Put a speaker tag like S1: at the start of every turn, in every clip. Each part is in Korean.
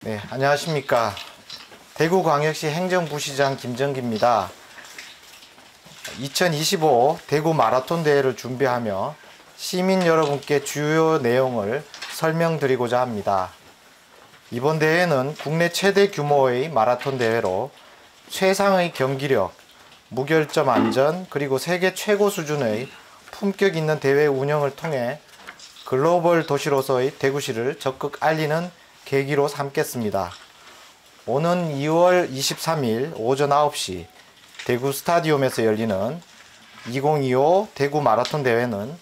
S1: 네, 안녕하십니까. 대구광역시 행정부시장 김정기입니다. 2025 대구 마라톤 대회를 준비하며 시민 여러분께 주요 내용을 설명드리고자 합니다. 이번 대회는 국내 최대 규모의 마라톤 대회로 최상의 경기력, 무결점 안전, 그리고 세계 최고 수준의 품격 있는 대회 운영을 통해 글로벌 도시로서의 대구시를 적극 알리는 계기로 삼겠습니다. 오는 2월 23일 오전 9시 대구 스타디움에서 열리는 2025 대구 마라톤 대회는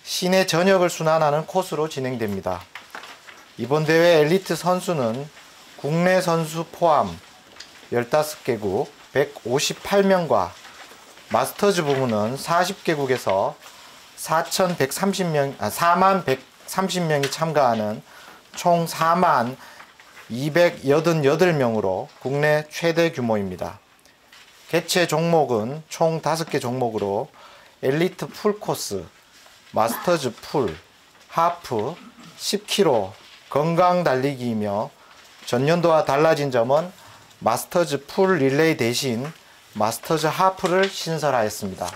S1: 시내 전역을 순환하는 코스로 진행됩니다. 이번 대회 엘리트 선수는 국내 선수 포함 15개국 158명과 마스터즈 부문은 40개국에서 4만 130명이 참가하는 총 4만 288명으로 국내 최대 규모입니다. 개최 종목은 총 5개 종목으로 엘리트 풀코스, 마스터즈 풀, 하프, 10km, 건강 달리기이며 전년도와 달라진 점은 마스터즈 풀 릴레이 대신 마스터즈 하프를 신설하였습니다.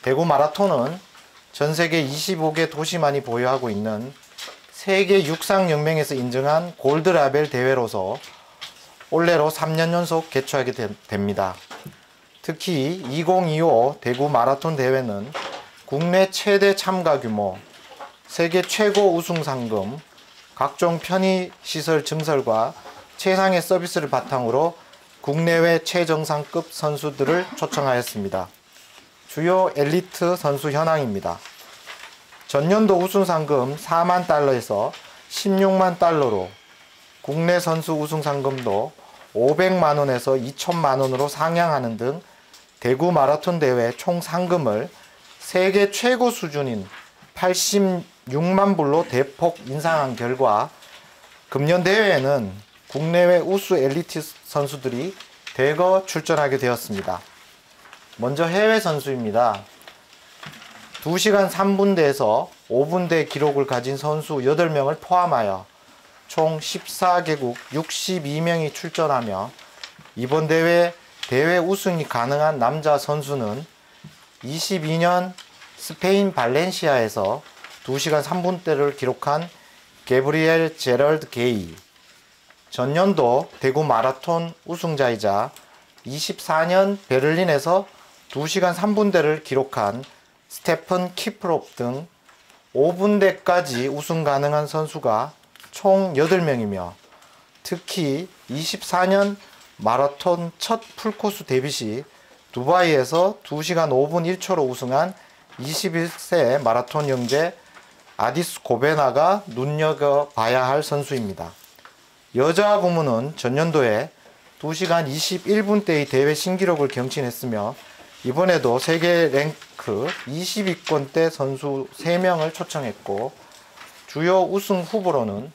S1: 대구 마라톤은 전세계 25개 도시만이 보유하고 있는 세계 육상연맹에서 인정한 골드라벨 대회로서 올해로 3년 연속 개최하게 됩니다. 특히 2025 대구 마라톤 대회는 국내 최대 참가 규모, 세계 최고 우승 상금, 각종 편의시설 증설과 최상의 서비스를 바탕으로 국내외 최정상급 선수들을 초청하였습니다. 주요 엘리트 선수 현황입니다. 전년도 우승 상금 4만 달러에서 16만 달러로 국내 선수 우승 상금도 500만 원에서 2천만 원으로 상향하는 등 대구 마라톤 대회 총 상금을 세계 최고 수준인 86만 불로 대폭 인상한 결과 금년 대회에는 국내외 우수 엘리트 선수들이 대거 출전하게 되었습니다. 먼저 해외 선수입니다. 2시간 3분대에서 5분대 기록을 가진 선수 8명을 포함하여 총 14개국 62명이 출전하며 이번 대회 우승이 가능한 남자 선수는 22년 스페인 발렌시아에서 2시간 3분대를 기록한 게브리엘 제럴드 게이, 전년도 대구 마라톤 우승자이자 24년 베를린에서 2시간 3분대를 기록한 스테픈 키프롭 등 5분대까지 우승 가능한 선수가 총 8명이며 특히 24년 마라톤 첫 풀코스 데뷔 시 두바이에서 2시간 5분 1초로 우승한 21세 마라톤 영재 아디스 고베나가 눈여겨봐야 할 선수입니다. 여자 부문은 전년도에 2시간 21분대의 대회 신기록을 경신했으며 이번에도 세계 랭크 20위권대 선수 3명을 초청했고 주요 우승 후보로는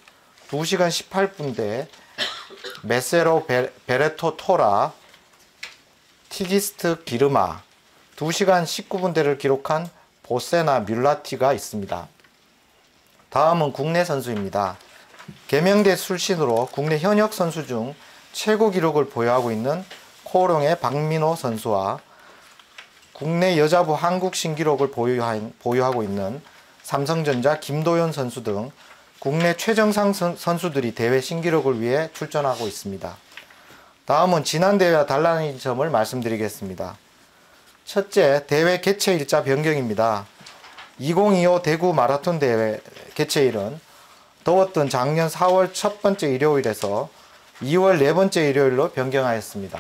S1: 2시간 18분대 메세로 베레토 토라, 티기스트 기르마, 2시간 19분대를 기록한 보세나 뮬라티가 있습니다. 다음은 국내 선수입니다. 계명대 출신으로 국내 현역 선수 중 최고 기록을 보유하고 있는 코롱의 박민호 선수와 국내 여자부 한국 신기록을 보유하고 있는 삼성전자 김도연 선수 등 국내 최정상 선수들이 대회 신기록을 위해 출전하고 있습니다. 다음은 지난 대회와 달라진 점을 말씀드리겠습니다. 첫째, 대회 개최 일자 변경입니다. 2025 대구 마라톤 대회 개최일은 더웠던 작년 4월 첫 번째 일요일에서 2월 네 번째 일요일로 변경하였습니다.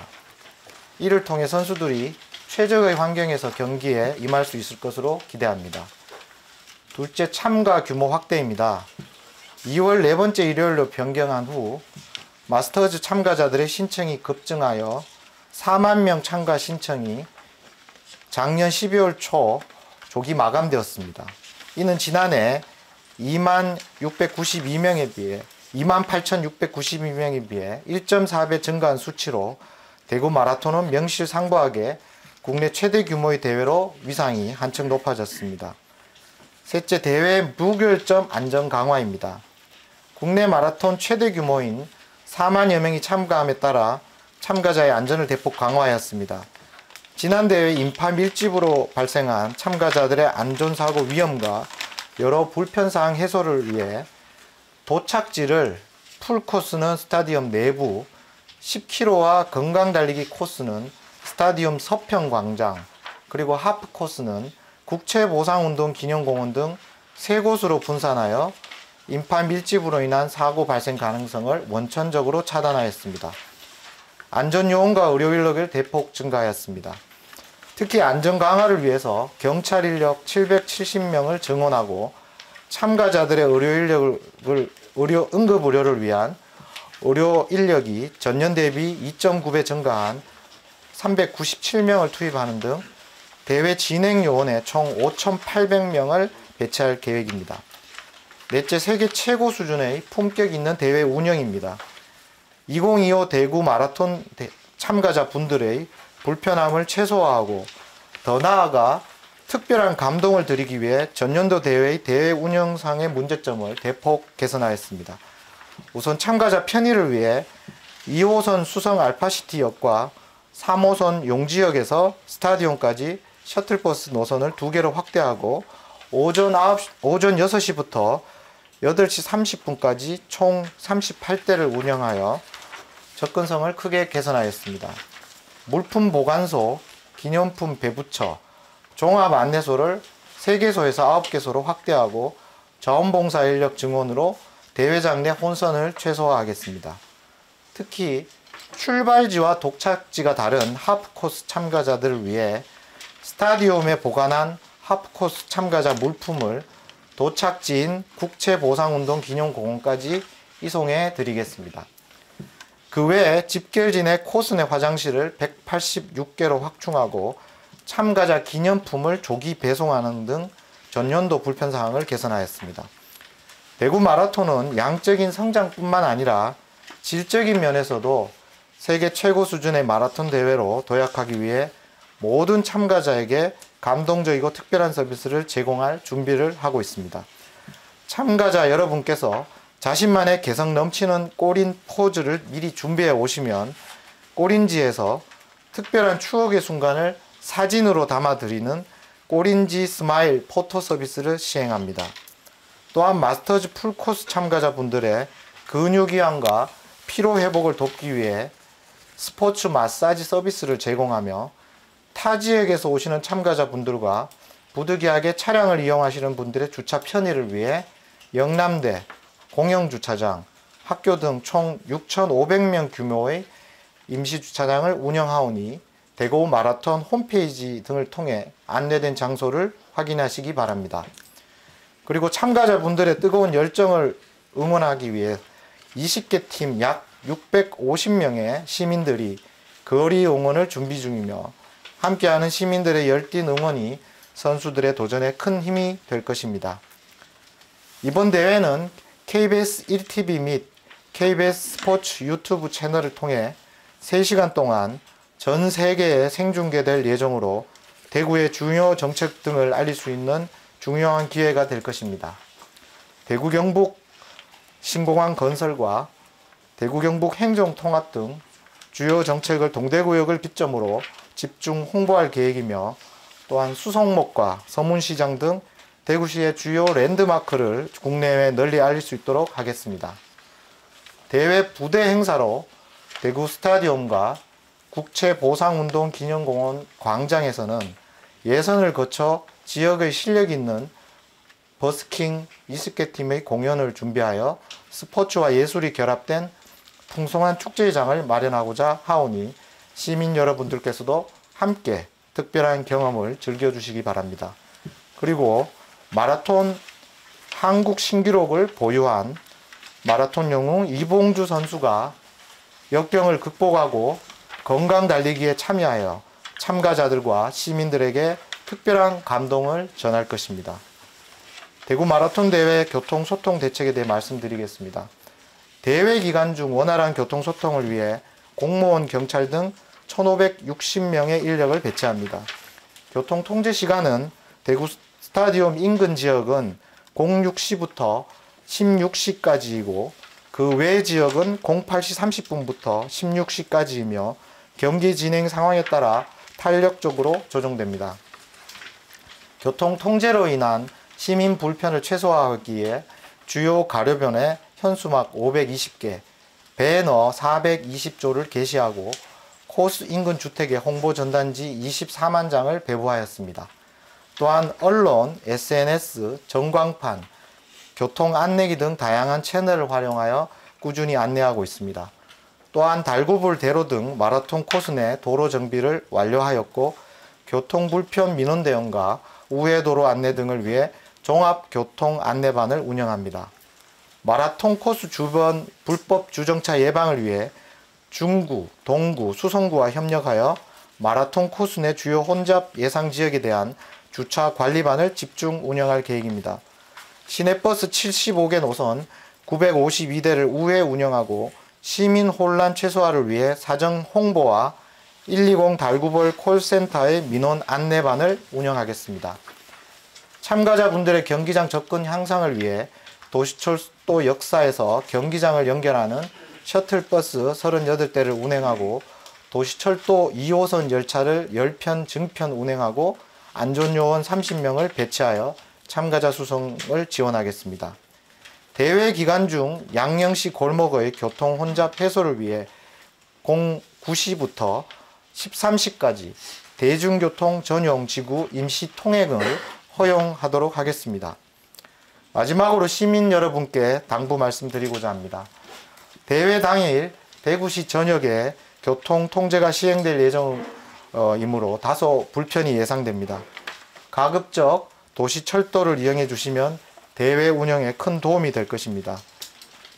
S1: 이를 통해 선수들이 최적의 환경에서 경기에 임할 수 있을 것으로 기대합니다. 둘째, 참가 규모 확대입니다. 2월 네 번째 일요일로 변경한 후 마스터즈 참가자들의 신청이 급증하여 4만 명 참가 신청이 작년 12월 초 조기 마감되었습니다. 이는 지난해 28,692명에 비해 1.4배 증가한 수치로 대구 마라톤은 명실상부하게 국내 최대 규모의 대회로 위상이 한층 높아졌습니다. 셋째, 대회 무결점 안전 강화입니다. 국내 마라톤 최대 규모인 4만여 명이 참가함에 따라 참가자의 안전을 대폭 강화하였습니다. 지난 대회 인파 밀집으로 발생한 참가자들의 안전사고 위험과 여러 불편사항 해소를 위해 도착지를 풀코스는 스타디움 내부, 10km와 건강달리기 코스는 스타디움 서평 광장, 그리고 하프 코스는 국채보상운동 기념공원 등 3곳으로 분산하여 인파 밀집으로 인한 사고 발생 가능성을 원천적으로 차단하였습니다. 안전요원과 의료인력을 대폭 증가하였습니다. 특히 안전 강화를 위해서 경찰 인력 770명을 증원하고 참가자들의 응급의료를 위한 의료 인력이 전년 대비 2.9배 증가한 397명을 투입하는 등 대회 진행 요원에 총 5,800명을 배치할 계획입니다. 넷째, 세계 최고 수준의 품격 있는 대회 운영입니다. 2025 대구 마라톤 참가자 분들의 불편함을 최소화하고 더 나아가 특별한 감동을 드리기 위해 전년도 대회의 대회 운영상의 문제점을 대폭 개선하였습니다. 우선 참가자 편의를 위해 2호선 수성 알파시티역과 3호선 용지역에서 스타디움까지 셔틀버스 노선을 2개로 확대하고 오전 6시부터 8시 30분까지 총 38대를 운영하여 접근성을 크게 개선하였습니다. 물품 보관소, 기념품 배부처, 종합 안내소를 3개소에서 9개소로 확대하고 자원봉사 인력 증원으로 대회장 내 혼선을 최소화하겠습니다. 특히 출발지와 도착지가 다른 하프코스 참가자들을 위해 스타디움에 보관한 하프코스 참가자 물품을 도착지인 국채보상운동 기념공원까지 이송해 드리겠습니다. 그 외에 집결지 내 코스 내 화장실을 186개로 확충하고 참가자 기념품을 조기 배송하는 등 전년도 불편사항을 개선하였습니다. 대구 마라톤은 양적인 성장뿐만 아니라 질적인 면에서도 세계 최고 수준의 마라톤 대회로 도약하기 위해 모든 참가자에게 감동적이고 특별한 서비스를 제공할 준비를 하고 있습니다. 참가자 여러분께서 자신만의 개성 넘치는 꼬린 포즈를 미리 준비해 오시면 꼬린지에서 특별한 추억의 순간을 사진으로 담아드리는 꼬린지 스마일 포토 서비스를 시행합니다. 또한 마스터즈 풀코스 참가자분들의 근육이완과 피로회복을 돕기 위해 스포츠 마사지 서비스를 제공하며 타 지역에서 오시는 참가자분들과 부득이하게 차량을 이용하시는 분들의 주차 편의를 위해 영남대, 공영주차장, 학교 등 총 6,500명 규모의 임시주차장을 운영하오니 대구 마라톤 홈페이지 등을 통해 안내된 장소를 확인하시기 바랍니다. 그리고 참가자분들의 뜨거운 열정을 응원하기 위해 20개 팀 약 650명의 시민들이 거리 응원을 준비 중이며 함께하는 시민들의 열띤 응원이 선수들의 도전에 큰 힘이 될 것입니다. 이번 대회는 KBS 1TV 및 KBS 스포츠 유튜브 채널을 통해 3시간 동안 전 세계에 생중계될 예정으로 대구의 중요 정책 등을 알릴 수 있는 중요한 기회가 될 것입니다. 대구 경북 신공항 건설과 대구 경북 행정통합 등 주요 정책을 동대구역을 기점으로 집중 홍보할 계획이며 또한 수성목과 서문시장 등 대구시의 주요 랜드마크를 국내외에 널리 알릴 수 있도록 하겠습니다. 대회 부대 행사로 대구 스타디움과 국채보상운동 기념공원 광장에서는 예선을 거쳐 지역의 실력 있는 버스킹 20개 팀의 공연을 준비하여 스포츠와 예술이 결합된 풍성한 축제장을 마련하고자 하오니 시민 여러분들께서도 함께 특별한 경험을 즐겨주시기 바랍니다. 그리고 마라톤 한국 신기록을 보유한 마라톤 영웅 이봉주 선수가 역경을 극복하고 건강 달리기에 참여하여 참가자들과 시민들에게 특별한 감동을 전할 것입니다. 대구 마라톤 대회 교통소통 대책에 대해 말씀드리겠습니다. 대회 기간 중 원활한 교통소통을 위해 공무원, 경찰 등 1,560명의 인력을 배치합니다. 교통통제 시간은 대구 스타디움 인근 지역은 06시부터 16시까지이고 그 외 지역은 08시 30분부터 16시까지이며 경기 진행 상황에 따라 탄력적으로 조정됩니다. 교통 통제로 인한 시민 불편을 최소화하기 위해 주요 가로변에 현수막 520개, 배너 420조를 게시하고 코스 인근 주택에 홍보 전단지 24만 장을 배부하였습니다. 또한 언론, SNS, 전광판, 교통 안내기 등 다양한 채널을 활용하여 꾸준히 안내하고 있습니다. 또한 달구불 대로 등 마라톤 코스 내 도로 정비를 완료하였고 교통 불편 민원 대응과 우회 도로 안내 등을 위해 종합 교통 안내반을 운영합니다. 마라톤 코스 주변 불법 주정차 예방을 위해 중구, 동구, 수성구와 협력하여 마라톤 코스 내 주요 혼잡 예상 지역에 대한 주차 관리반을 집중 운영할 계획입니다. 시내버스 75개 노선 952대를 우회 운영하고 시민 혼란 최소화를 위해 사전 홍보와 120 달구벌 콜센터의 민원 안내반을 운영하겠습니다. 참가자분들의 경기장 접근 향상을 위해 도시철도 역사에서 경기장을 연결하는 셔틀버스 38대를 운행하고 도시철도 2호선 열차를 10편 증편 운행하고 안전요원 30명을 배치하여 참가자 수송을 지원하겠습니다. 대회 기간 중 양령시 골목의 교통 혼잡 해소를 위해 09시부터 13시까지 대중교통 전용 지구 임시 통행을 허용하도록 하겠습니다. 마지막으로 시민 여러분께 당부 말씀드리고자 합니다. 대회 당일 대구시 전역에 교통 통제가 시행될 예정이므로 다소 불편이 예상됩니다. 가급적 도시철도를 이용해 주시면 대회 운영에 큰 도움이 될 것입니다.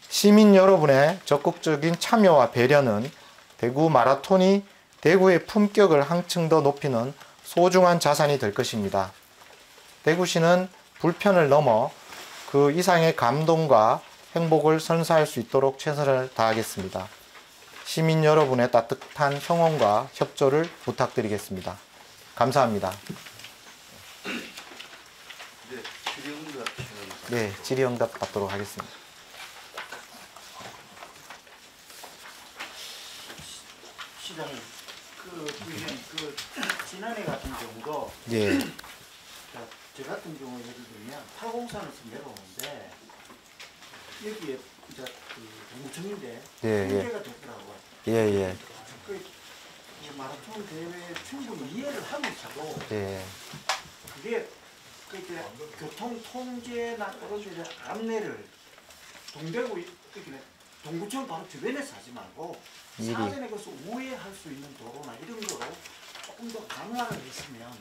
S1: 시민 여러분의 적극적인 참여와 배려는 대구 마라톤이 대구의 품격을 한층 더 높이는 소중한 자산이 될 것입니다. 대구시는 불편을 넘어 그 이상의 감동과 행복을 선사할 수 있도록 최선을 다하겠습니다. 시민 여러분의 따뜻한 성원과 협조를 부탁드리겠습니다. 감사합니다. 네, 질의응답 받도록 하겠습니다.
S2: 시장님, 지난해 같은 경우도
S1: 예.
S2: 저 같은 경우 예를 들면 803에서 내려오는데 여기에 동구청인데 문제가 됐더라고요.
S1: 예.
S2: 마라톤 대회 충분히 이해를 하면서도 그게 교통 통제나 이런 데 안내를 동구청 바로 주변에서 하지 말고 사전에 가서 우회할 수 있는 도로나 이런 거로 조금 더 강화를 했으면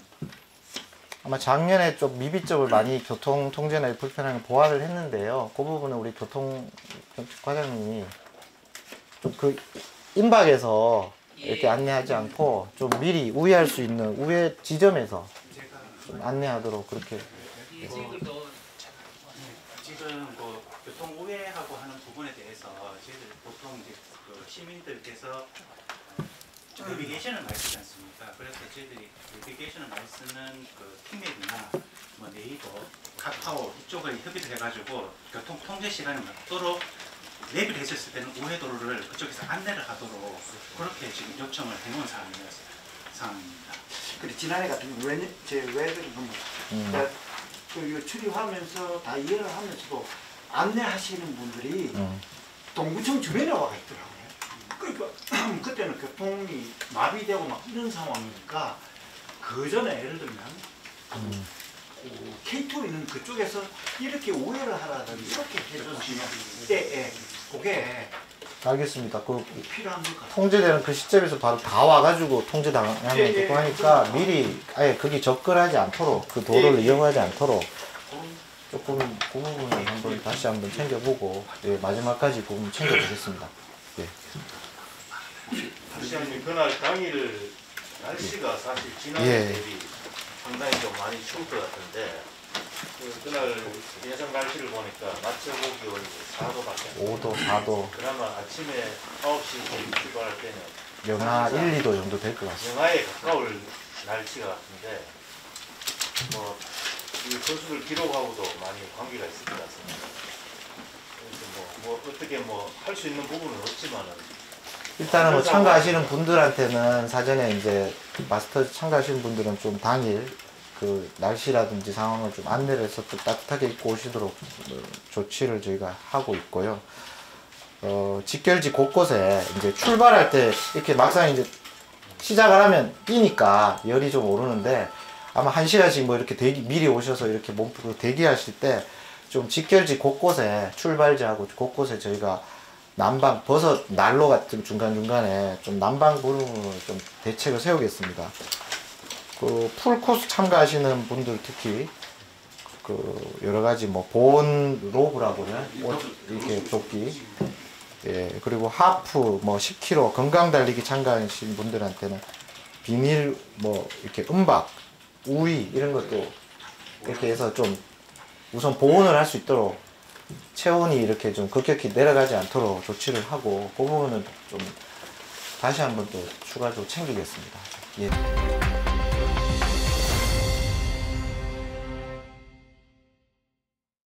S1: 아마 작년에 좀 미비점을 많이 교통 통제나 불편함을 보완을 했는데요. 그 부분은 우리 교통 과장님이 좀 그 임박에서 이렇게 안내하지 않고 좀 미리 우회할 수 있는 우회 지점에서 좀 안내하도록 그렇게.
S3: 지금 교통 우회하고 하는 부분에 대해서 저희들 보통 이제 시민들께서 내비게이션을 많이 쓰지 않습니까? 그래서 저희들이 내비게이션을 많이 쓰는 킹맵이나 네이버, 카카오 이쪽을 협의를 해가지고 교통 통제 시간에 맞도록 내비를 했었을 때는 우회 도로를 그쪽에서 안내를 하도록 그렇게 지금 요청을 해놓은 상황입니다.
S2: 그래 지난해 같은 경우 출입하면서 다 이해를 하면서도 안내하시는 분들이 동구청 주변에 와가 있더라고요. 그러니까 그때는 교통이 마비되고 막 이런 상황이니까 그 전에 예를 들면 K2 있는 그쪽에서 이렇게 우회를 하라든지 이렇게 해주시면 그게
S1: 알겠습니다.
S2: 필요한 것 같아요.
S1: 통제되는 그 시점에서 바로 다 와가지고 통제당하면 좋고 하니까 미리 아예 거기 접근하지 않도록 그 도로를 이용하지 않도록 조금 그 부분을 한번 다시 한번 챙겨보고 마지막까지 부분 챙겨보겠습니다.
S4: 시장님 그날 당일 날씨가 사실 지난해 대비 상당히 좀 많이 추울 것 같은데 그날 예상 날씨를 보니까 낮 최고 기온이 4도밖에
S1: 5도, 4도
S4: 그나마 아침에 9시 출발할 때는
S1: 영하 1, 2도 정도 될 것 같습니다.
S4: 영하에 가까울 날씨가 같은데 이 선수들 기록하고도 많이 관계가 있을 것 같습니다. 뭐 어떻게 뭐 할 수 있는 부분은 없지만은
S1: 일단은 뭐 참가하시는 분들한테는 사전에 이제 마스터즈 참가하시는 분들은 좀 당일 그 날씨라든지 상황을 좀 안내를 해서 또 따뜻하게 입고 오시도록 조치를 저희가 하고 있고요. 직결지 곳곳에 이제 출발할 때 이렇게 막상 이제 시작을 하면 뛰니까 열이 좀 오르는데 아마 1시간씩 뭐 이렇게 미리 오셔서 이렇게 몸 푸고 대기하실 때 좀 직결지 곳곳에 출발지하고 곳곳에 저희가 난방 버섯 난로 같은 중간중간에 좀 난방 부름을 좀 대책을 세우겠습니다. 그 풀코스 참가하시는 분들 특히 그 여러 가지 뭐 보온 로브라고는 이렇게 조끼, 예, 그리고 하프 뭐 10km 건강 달리기 참가하신 분들한테는 비닐 뭐 이렇게 은박, 우위 이런 것도 이렇게 해서 좀 우선 보온을 할 수 있도록 체온이 이렇게 좀 급격히 내려가지 않도록 조치를 하고 그 부분은 좀 다시 한번 또 추가적으로 챙기겠습니다. 예.